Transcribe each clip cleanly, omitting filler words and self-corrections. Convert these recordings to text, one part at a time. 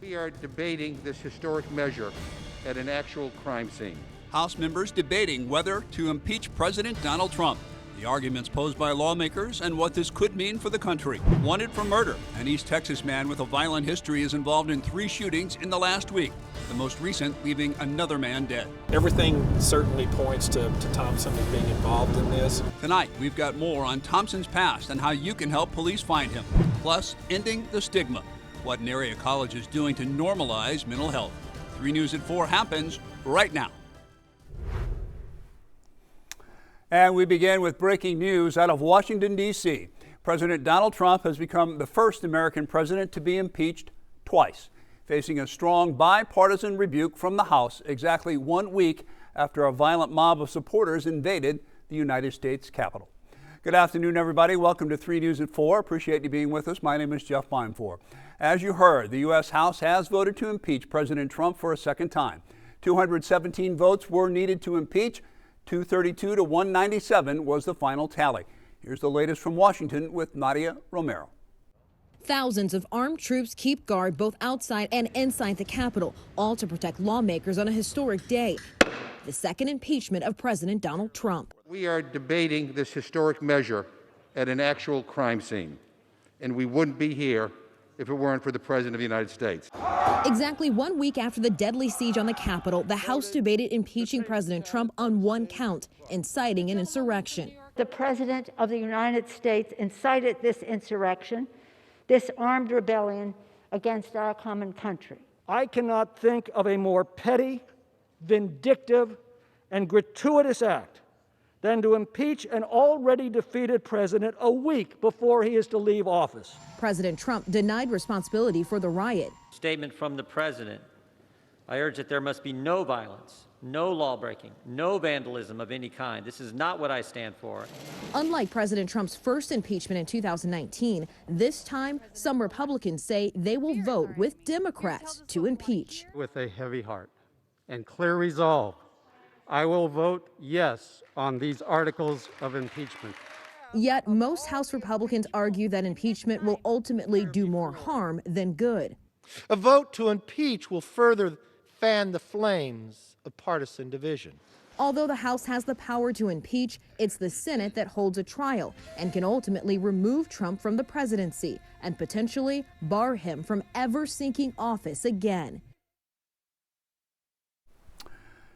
We are debating this historic measure at an actual crime scene. House members debating whether to impeach President Donald Trump. The arguments posed by lawmakers and what this could mean for the country. Wanted for murder, an East Texas man with a violent history is involved in 3 shootings in the last week, the most recent leaving another man dead. Everything certainly points to Thompson as being involved in this. Tonight, we've got more on Thompson's past and how you can help police find him. Plus, ending the stigma, what an area college is doing to normalize mental health. 3 News at 4 happens right now. And we begin with breaking news out of Washington, D.C. President Donald Trump has become the first American president to be impeached twice, facing a strong bipartisan rebuke from the House exactly 1 week after a violent mob of supporters invaded the United States Capitol. Good afternoon, everybody. Welcome to 3 News at 4. Appreciate you being with us. My name is Jeff Bimefor. As you heard, the U.S. House has voted to impeach President Trump for a second time. 217 votes were needed to impeach. 232 to 197 was the final tally. Here's the latest from Washington with Nadia Romero. Thousands of armed troops keep guard both outside and inside the Capitol, all to protect lawmakers on a historic day, the second impeachment of President Donald Trump. We are debating this historic measure at an actual crime scene, and we wouldn't be here if it weren't for the President of the United States. Exactly 1 week after the deadly siege on the Capitol, the House debated impeaching President Trump on 1 count, inciting an insurrection. The President of the United States incited this insurrection, this armed rebellion against our common country. I cannot think of a more petty, vindictive, and gratuitous act than to impeach an already defeated president a week before he is to leave office. President Trump denied responsibility for the riot. Statement from the president. I urge that there must be no violence, no lawbreaking, no vandalism of any kind. This is not what I stand for. Unlike President Trump's first impeachment in 2019, this time some Republicans say they will vote with Democrats to impeach. With a heavy heart and clear resolve, I will vote yes on these articles of impeachment. Yet most House Republicans argue that impeachment will ultimately do more harm than good. A vote to impeach will further fan the flames of partisan division. Although the House has the power to impeach, it's the Senate that holds a trial and can ultimately remove Trump from the presidency and potentially bar him from ever seeking office again.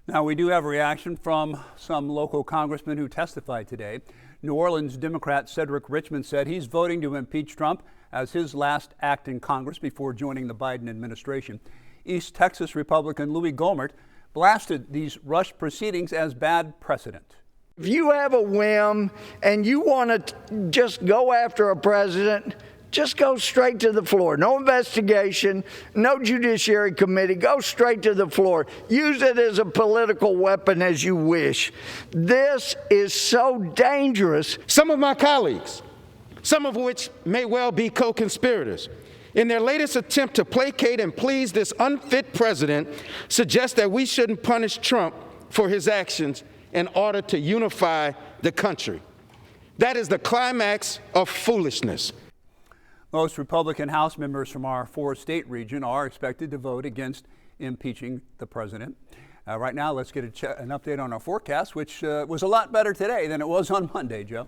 Now, we do have a reaction from some local congressmen who testified today. New Orleans Democrat Cedric Richmond said he's voting to impeach Trump as his last act in Congress before joining the Biden administration. East Texas Republican Louis Gohmert blasted these rush proceedings as bad precedent. If you have a whim and you want to just go after a president, just go straight to the floor. No investigation, no judiciary committee. Go straight to the floor. Use it as a political weapon as you wish. This is so dangerous. Some of my colleagues, some of which may well be co-conspirators, in their latest attempt to placate and please this unfit president, suggest that we shouldn't punish Trump for his actions in order to unify the country. That is the climax of foolishness. Most Republican House members from our 4-state region are expected to vote against impeaching the president. Right now, let's get an update on our forecast, which was a lot better today than it was on Monday, Joe.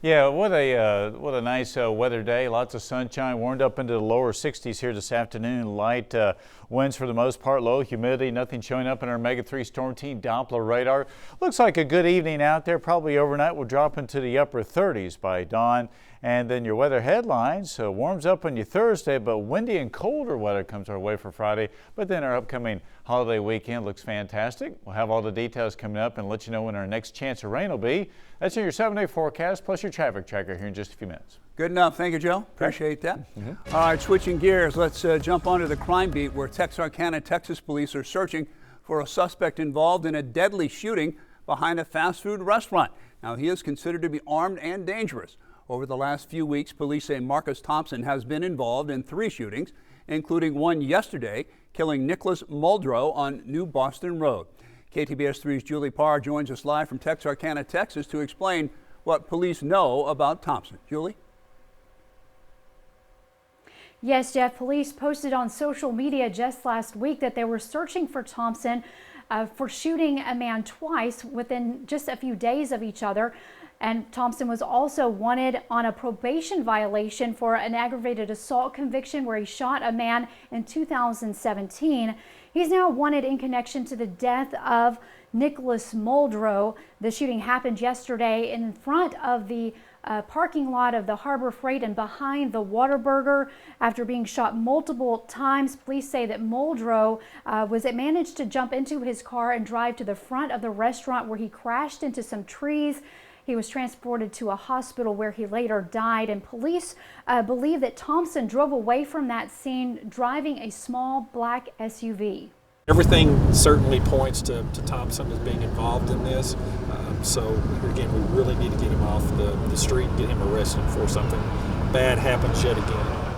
Yeah, what a nice weather day. Lots of sunshine, warmed up into the lower 60s here this afternoon. Light winds for the most part, low humidity, nothing showing up in our Mega 3 Storm Team Doppler radar. Looks like a good evening out there. Probably overnight we'll drop into the upper 30s by dawn. And then your weather headlines, warms up on you Thursday, but windy and colder weather comes our way for Friday. But then our upcoming holiday weekend looks fantastic. We'll have all the details coming up and let you know when our next chance of rain will be. That's in your 7-day forecast plus your traffic tracker here in just a few minutes. Good enough. Thank you, Joe. Appreciate that. All right, switching gears, let's jump onto the crime beat where Texarkana, Texas police are searching for a suspect involved in a deadly shooting behind a fast food restaurant. Now, he is considered to be armed and dangerous. Over the last few weeks, police say Marcus Thompson has been involved in 3 shootings, including one yesterday, killing Nicholas Muldrow on New Boston Road. KTBS 3's Julie Parr joins us live from Texarkana, Texas to explain what police know about Thompson. Julie? Yes, Jeff, police posted on social media just last week that they were searching for Thompson for shooting a man twice within just a few days of each other. And Thompson was also wanted on a probation violation for an aggravated assault conviction where he shot a man in 2017. He's now wanted in connection to the death of Nicholas Muldrow. The shooting happened yesterday in front of the parking lot of the Harbor Freight and behind the Whataburger. After being shot multiple times, police say that Muldrow managed to jump into his car and drive to the front of the restaurant where he crashed into some trees. He was transported to a hospital where he later died, and police believe that Thompson drove away from that scene driving a small black SUV. Everything certainly points to Thompson as being involved in this. So again, we really need to get him off the street and get him arrested before something bad happens yet again.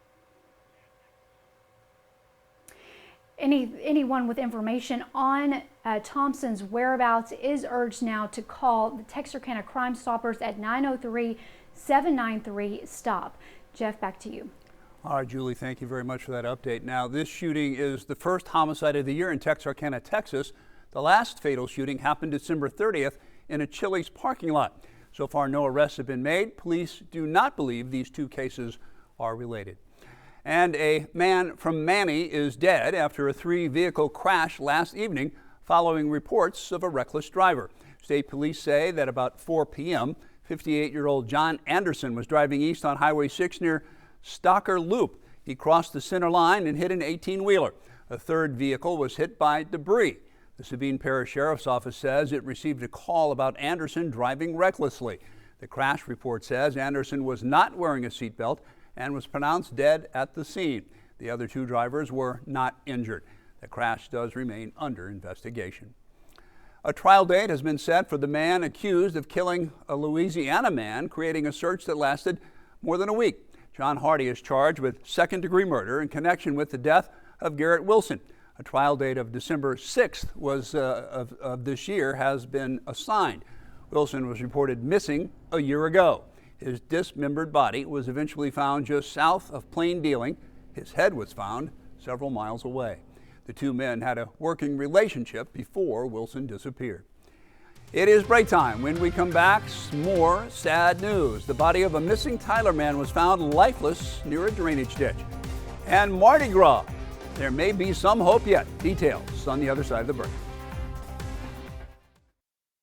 Anyone with information on Thompson's whereabouts is urged now to call the Texarkana Crime Stoppers at 903-793-STOP. Jeff, back to you. All right, Julie, thank you very much for that update. Now, this shooting is the first homicide of the year in Texarkana, Texas. The last fatal shooting happened December 30th in a Chili's parking lot. So far, no arrests have been made. Police do not believe these two cases are related. And a man from Manny is dead after a 3-vehicle crash last evening following reports of a reckless driver. State police say that about 4 p.m., 58-year-old John Anderson was driving east on Highway 6 near Stocker Loop. He crossed the center line and hit an 18-wheeler. A third vehicle was hit by debris. The Sabine Parish Sheriff's Office says it received a call about Anderson driving recklessly. The crash report says Anderson was not wearing a seatbelt and was pronounced dead at the scene. The other two drivers were not injured. The crash does remain under investigation. A trial date has been set for the man accused of killing a Louisiana man, creating a search that lasted more than a week. John Hardy is charged with second-degree murder in connection with the death of Garrett Wilson. A trial date of December 6th of this year has been assigned. Wilson was reported missing a year ago. His dismembered body was eventually found just south of Plain Dealing. His head was found several miles away. The two men had a working relationship before Wilson disappeared. It is break time. When we come back, more sad news. The body of a missing Tyler man was found lifeless near a drainage ditch. And Mardi Gras. There may be some hope yet. Details on the other side of the break.